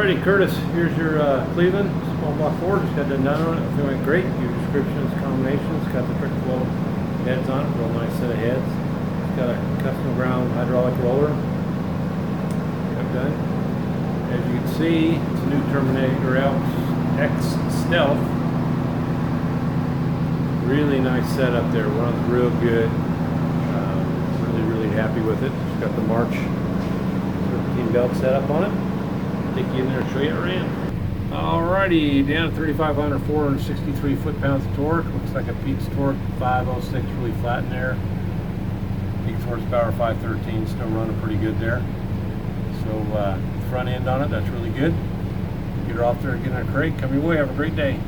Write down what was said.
Alrighty, Curtis, here's your Cleveland small block Ford. Just got done on it. Everything went great. Your descriptions, combinations. Got the trick flow heads on it. Real nice set of heads. It's got a custom ground hydraulic roller. Got done. As you can see, it's a new Terminator X Stealth. Really nice setup there. Runs real good. Really happy with it. Just got the March 13 belt set up on it. Take you in there and show you how it ran. Alrighty, down to 3,500, 463 foot-pounds of torque. Looks like a peak torque 506, really flat in there. Peak horsepower 513, still running pretty good there. So front end on it, that's really good. Get her off there and get in a crate. Come your way, have a great day.